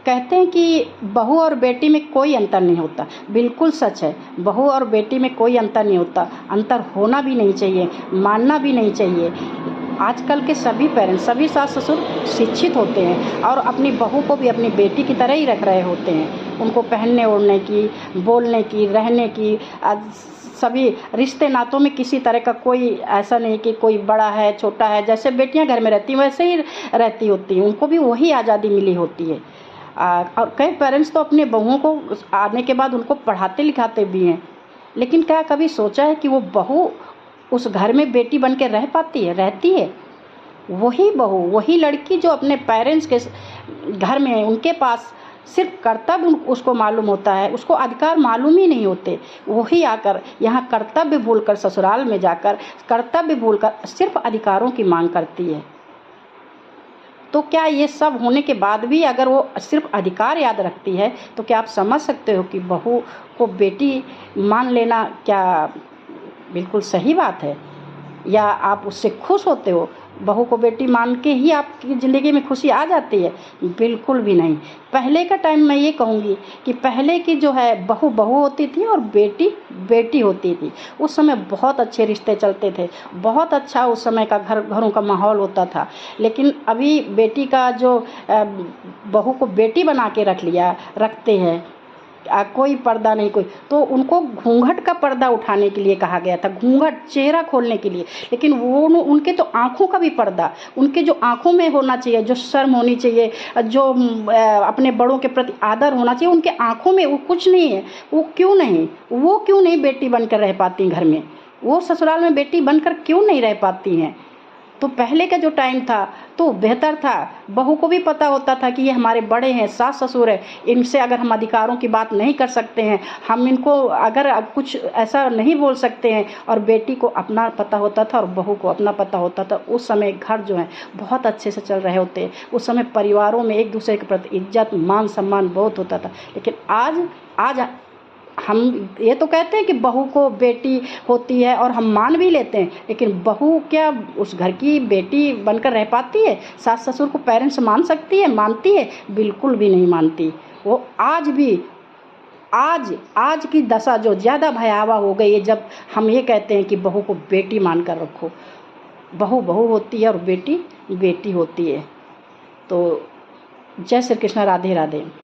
कहते हैं कि बहू और बेटी में कोई अंतर नहीं होता। बिल्कुल सच है, बहू और बेटी में कोई अंतर नहीं होता। अंतर होना भी नहीं चाहिए, मानना भी नहीं चाहिए। आजकल के सभी पेरेंट्स, सभी सास ससुर शिक्षित होते हैं और अपनी बहू को भी अपनी बेटी की तरह ही रख रहे होते हैं। उनको पहनने ओढ़ने की, बोलने की, रहने की, सभी रिश्ते नातों में किसी तरह का कोई ऐसा नहीं कि कोई बड़ा है छोटा है। जैसे बेटियां घर में रहती हैं वैसे ही रहती होती हैं, उनको भी वही आज़ादी मिली होती है। और कई पेरेंट्स तो अपने बहुओं को आने के बाद उनको पढ़ाते लिखाते भी हैं, लेकिन क्या कभी सोचा है कि वो बहू उस घर में बेटी बन के रह पाती है, रहती है? वही बहू, वही लड़की जो अपने पेरेंट्स के घर में, उनके पास सिर्फ कर्तव्य उसको मालूम होता है, उसको अधिकार मालूम ही नहीं होते। वही आकर यहाँ कर्तव्य भूलकर, ससुराल में जाकर कर्तव्य भूलकर सिर्फ अधिकारों की मांग करती है। तो क्या ये सब होने के बाद भी अगर वो सिर्फ अधिकार याद रखती है तो क्या आप समझ सकते हो कि बहू को बेटी मान लेना क्या बिल्कुल सही बात है? या आप उससे खुश होते हो? बहू को बेटी मान के ही आपकी ज़िंदगी में खुशी आ जाती है? बिल्कुल भी नहीं। पहले का टाइम मैं ये कहूँगी कि पहले की जो है बहू बहू होती थी और बेटी बेटी होती थी। उस समय बहुत अच्छे रिश्ते चलते थे, बहुत अच्छा उस समय का घरों का माहौल होता था। लेकिन अभी बेटी का जो बहू को बेटी बना के रखते हैं, कोई पर्दा नहीं, कोई तो उनको घूंघट का पर्दा उठाने के लिए कहा गया था, घूंघट चेहरा खोलने के लिए। लेकिन वो उनके तो आँखों का भी पर्दा, उनके जो आँखों में होना चाहिए, जो शर्म होनी चाहिए, जो अपने बड़ों के प्रति आदर होना चाहिए, उनके आँखों में वो कुछ नहीं है। वो क्यों नहीं बेटी बनकर रह पाती घर में? वो ससुराल में बेटी बनकर क्यों नहीं रह पाती हैं? तो पहले का जो टाइम था तो बेहतर था। बहू को भी पता होता था कि ये हमारे बड़े हैं, सास ससुर है, इनसे अगर हम अधिकारों की बात नहीं कर सकते हैं, हम इनको अगर कुछ ऐसा नहीं बोल सकते हैं। और बेटी को अपना पता होता था और बहू को अपना पता होता था। उस समय घर जो है बहुत अच्छे से चल रहे होते। उस समय परिवारों में एक दूसरे के प्रति इज्जत मान सम्मान बहुत होता था। लेकिन आज हम ये तो कहते हैं कि बहू को बेटी होती है और हम मान भी लेते हैं, लेकिन बहू क्या उस घर की बेटी बनकर रह पाती है? सास ससुर को पेरेंट्स मान सकती है, मानती है? बिल्कुल भी नहीं मानती। वो आज भी आज की दशा जो ज़्यादा भयावह हो गई है, जब हम ये कहते हैं कि बहू को बेटी मान कर रखो। बहू बहू होती है और बेटी बेटी होती है। तो जय श्री कृष्ण, राधे राधे।